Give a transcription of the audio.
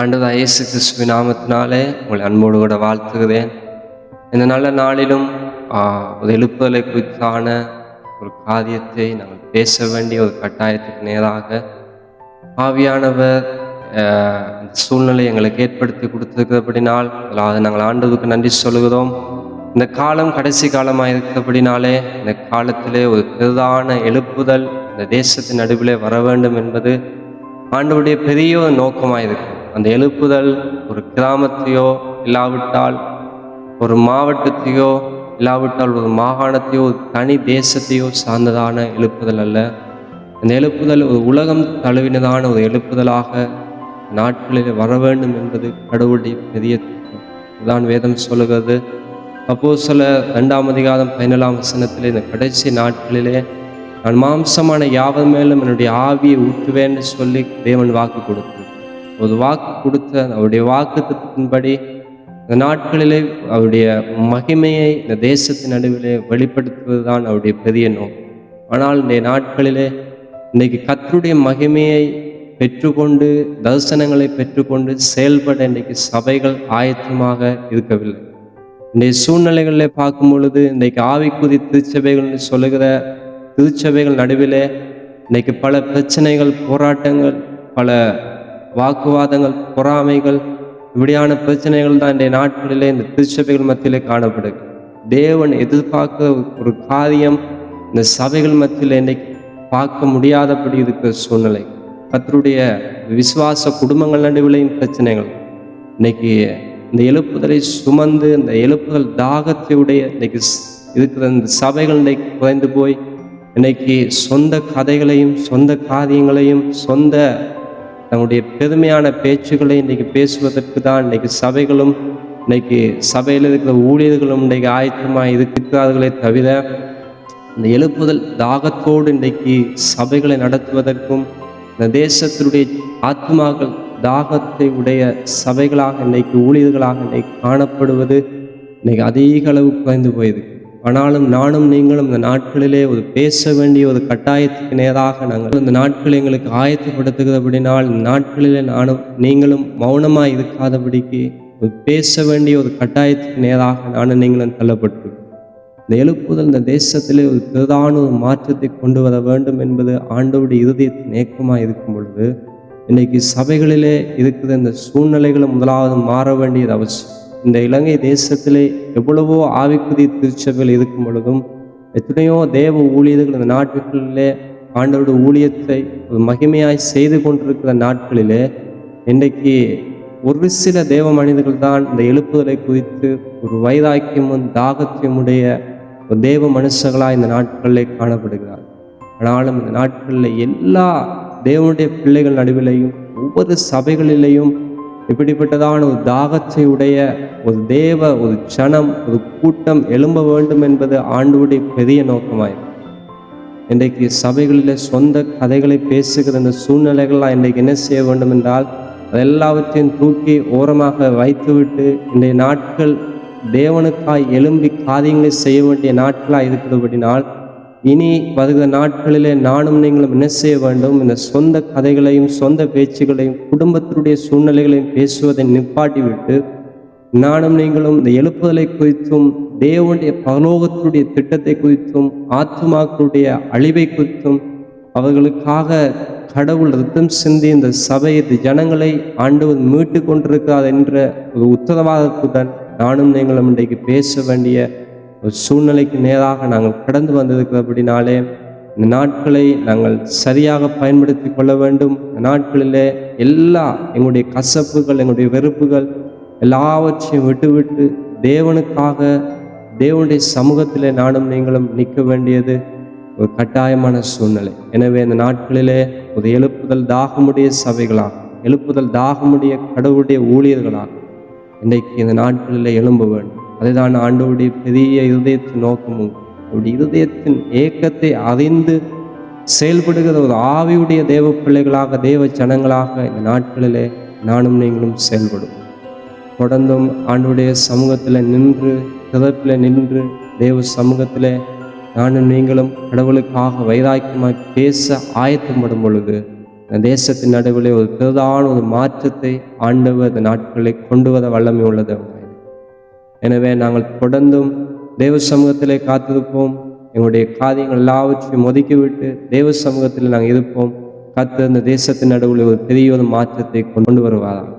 ஆண்டவராகிய இயேசு கிறிஸ்துவின் நாமத்தினாலே உங்களை அன்போடு கூட வாழ்த்துகிறேன். இந்த நல்ல நாளிலும் ஒரு எழுப்புதலை குறித்தான ஒரு காரியத்தை நாங்கள் பேச வேண்டிய ஒரு கட்டாயத்துக்கு நேராக ஆவியானவர் இந்த சூழ்நிலை எங்களுக்கு ஏற்படுத்தி கொடுத்திருக்கிறபடினால் அதாவது நாங்கள் ஆண்டவருக்கு நன்றி சொல்கிறோம். இந்த காலம் கடைசி காலமாக இருக்கிறபடினாலே இந்த காலத்திலே ஒரு பெரிதான எழுப்புதல் இந்த தேசத்தின் நடுவிலே வர வேண்டும் என்பது ஆண்டவருடைய பெரிய ஒரு நோக்கமாக இருக்கும். அந்த எழுப்புதல் ஒரு கிராமத்தையோ இல்லாவிட்டால் ஒரு மாவட்டத்தையோ இல்லாவிட்டால் ஒரு மாகாணத்தையோ ஒரு தனி தேசத்தையோ சார்ந்ததான எழுப்புதல் அல்ல. அந்த எழுப்புதல் ஒரு உலகம் தழுவினதான ஒரு எழுப்புதலாக நாட்களில் வர வேண்டும் என்பது கடவுளுடைய பெரிய திட்டம். இதுதான் வேதம் சொல்லுகிறது. அப்போஸ்தலர் 2:17 இந்த கடைசி நாட்களிலே நான் மாம்சமான யாவர் மேலும் என்னுடைய ஆவியை ஊற்றுவேன்னு சொல்லி தேவன் வாக்கு கொடுத்தார். ஒரு வாக்கு கொடுத்த அவருடைய வாக்கு திட்டத்தின்படி இந்த நாட்களிலே அவருடைய மகிமையை இந்த தேசத்தின் நடுவிலே வெளிப்படுத்துவது தான் அவருடைய பெரிய நோக்கம். ஆனால் இந்த நாட்களிலே இன்றைக்கு கர்த்தருடைய மகிமையை பெற்றுக்கொண்டு தரிசனங்களை பெற்றுக்கொண்டு செயல்பட இன்றைக்கு சபைகள் ஆயத்தமாக இருக்கவில்லை. இன்றைய சூழ்நிலைகளில் பார்க்கும் பொழுது இன்றைக்கு ஆவிக்குரிய திருச்சபைகள் சொல்லுகிற திருச்சபைகள் நடுவிலே இன்றைக்கு பல பிரச்சனைகள், போராட்டங்கள், பல வாக்குவாதங்கள், பொறாமைகள், இப்படியான பிரச்சனைகள் தான் இன்றைய நாட்களிலே இந்த திருச்சபைகள் மத்தியிலே காணப்படுது. தேவன் எதிர்பார்க்கிற ஒரு காரியம் இந்த சபைகள் மத்தியில் இன்னைக்கு பார்க்க முடியாதபடி இருக்கிற சூழ்நிலை. கர்த்தருடைய விசுவாச குடும்பங்கள் நடுவிலையும் பிரச்சனைகள். இன்னைக்கு இந்த எழுப்புதலை சுமந்து இந்த எழுப்புதல் தாகத்தையுடைய இன்னைக்கு இருக்கிற இந்த சபைகள் இன்னைக்கு குறைந்து போய் இன்னைக்கு சொந்த கதைகளையும் சொந்த காரியங்களையும் சொந்த தன்னுடைய பெருமையான பேச்சுக்களை இன்றைக்கி பேசுவதற்கு தான் இன்றைக்கி சபைகளும் இன்னைக்கு சபையில் இருக்கிற ஊழியர்களும் இன்றைக்கு ஆயத்தமாக இருக்கிறார்களே தவிர இந்த எழுப்புதல் தாகத்தோடு இன்றைக்கு சபைகளை நடத்துவதற்கும் இந்த தேசத்தினுடைய ஆத்மாக்கள் தாகத்தை உடைய சபைகளாக இன்னைக்கு ஊழியர்களாக இன்னைக்கு காணப்படுவது இன்னைக்கு அதிக அளவு குறைந்து போயிருக்கு. ஆனாலும் நானும் நீங்களும் இந்த நாட்களிலே ஒரு பேச வேண்டிய ஒரு கட்டாயத்துக்கு நேராக நாங்கள் இந்த நாட்களை எங்களுக்கு ஆயத்தப்படுத்துகிறபடினால் இந்த நாட்களிலே நானும் நீங்களும் மௌனமாக இருக்காதபடிக்கு ஒரு பேச வேண்டிய ஒரு கட்டாயத்துக்கு நேராக நானும் நீங்களும் தள்ளப்பட்டிருக்கோம். இந்த எழுப்புதல் இந்த தேசத்திலே ஒரு பிரதான ஒரு மாற்றத்தை கொண்டு வர வேண்டும் என்பது ஆண்டவருடைய இருதயத்தின் ஏக்கமாக இருக்கும் பொழுது இன்னைக்கு சபைகளிலே இருக்கிற இந்த சூழ்நிலைகளும் முதலாவது மாற வேண்டியது அவசியம். இந்த இலங்கை தேசத்திலே எவ்வளவோ ஆவிக்குரிய திருச்சபைகள் இருக்கும் பொழுதும் எத்தனையோ தேவ ஊழியர்கள் இந்த நாட்களிலே ஆண்டவருடைய ஊழியத்தை ஒரு மகிமையாய் செய்து கொண்டிருக்கிற நாட்களிலே இன்றைக்கு ஒரு சில தேவ மனிதர்கள் தான் இந்த எழுப்புதலை குறித்து ஒரு வைராக்கியமும் தாகத்தையுடைய ஒரு தேவ மனுஷர்களாக இந்த நாட்களிலே காணப்படுகிறார். ஆனாலும் இந்த நாட்களில் எல்லா தேவனுடைய பிள்ளைகள் நடுவிலையும் ஒவ்வொரு சபைகளிலேயும் இப்படிப்பட்டதான ஒரு தாகத்தை உடைய ஒரு ஜனம் ஒரு கூட்டம் எழும்ப வேண்டும் என்பது ஆண்டவருடைய பெரிய நோக்கமாயிருக்கும். இன்றைக்கு சபைகளில் சொந்த கதைகளை பேசுகிற இந்த சூழ்நிலைகள்லாம் இன்றைக்கு என்ன செய்ய வேண்டும் என்றால் அதெல்லாவற்றையும் தூக்கி ஓரமாக வைத்துவிட்டு இன்றைய நாட்கள் தேவனுக்காய் எழும்பி காரியங்களை செய்ய வேண்டிய நாட்களாக இருக்கிறபடினால் இனி வருகிற நாட்களிலே நானும் நீங்களும் என்ன செய்ய வேண்டும்? இந்த சொந்த கதைகளையும் சொந்த பேச்சுகளையும் குடும்பத்தினுடைய சூழ்நிலைகளையும் பேசுவதை நிப்பாட்டி விட்டு நானும் நீங்களும் இந்த எழுப்புதலை குறித்தும் தேவனுடைய பரலோகத்தினுடைய திட்டத்தை குறித்தும் ஆத்துமாக்களுடைய அழிவை குறித்தும் அவர்களுக்காக கடவுள் ரத்தம் சிந்தி இந்த சபை ஜனங்களை ஆண்டவர் மீட்டு கொண்டிருக்கிறார் என்ற ஒரு உத்தரவாதத்துடன் நானும் நீங்களும் இன்றைக்கு பேச வேண்டிய ஒரு சூழ்நிலைக்கு நேராக நாங்கள் கடந்து வந்திருக்கிறபடினாலே இந்த நாட்களை நாங்கள் சரியாக பயன்படுத்தி கொள்ள வேண்டும். இந்த நாட்களிலே எங்களுடைய கசப்புகள், எங்களுடைய வெறுப்புகள் எல்லாவற்றையும் விட்டுவிட்டு தேவனுக்காக தேவனுடைய சமூகத்திலே நானும் நீங்களும் நிற்க வேண்டியது ஒரு கட்டாயமான சூழ்நிலை. எனவே இந்த நாட்களிலே ஒரு எழுப்புதல் தாகமுடைய சபைகளாக, எழுப்புதல் தாகமுடைய கடவுளுடைய ஊழியர்களாக இன்றைக்கு இந்த நாட்களிலே எழும்ப வேண்டும். அதுதான் ஆண்டவருடைய பெரிய இருதயத்தின் நோக்கமும் அவருடைய இருதயத்தின் ஏக்கத்தை அறிந்து செயல்படுகிற ஒரு ஆவியுடைய தேவ பிள்ளைகளாக தேவ ஜனங்களாக இந்த நாட்களிலே நானும் நீங்களும் செயல்படும். தொடர்ந்தும் ஆண்டவருடைய சமூகத்தில் நின்று திறப்பில் நின்று தேவ சமூகத்தில் நானும் நீங்களும் கடவுளுக்காக வைராக்கியமாய் பேச ஆயத்தப்படும் பொழுது இந்த தேசத்தின் நடுவில் ஒரு பெரிதான ஒரு மாற்றத்தை ஆண்டவர் இந்த நாட்களை கொண்டு வர வல்லமை உள்ளது. எனவே நாங்கள் தொடர்ந்தும் தேவ சமூகத்திலே காத்திருப்போம். எங்களுடைய காரியங்கள் எல்லாவற்றையும் ஒதுக்கிவிட்டு தேவ சமூகத்தில் நாங்கள் இருப்போம். கர்த்தர் இந்த தேசத்தின் நடுவில் ஒரு பெரிய ஒரு மாற்றத்தை கொண்டு வருவாராம்.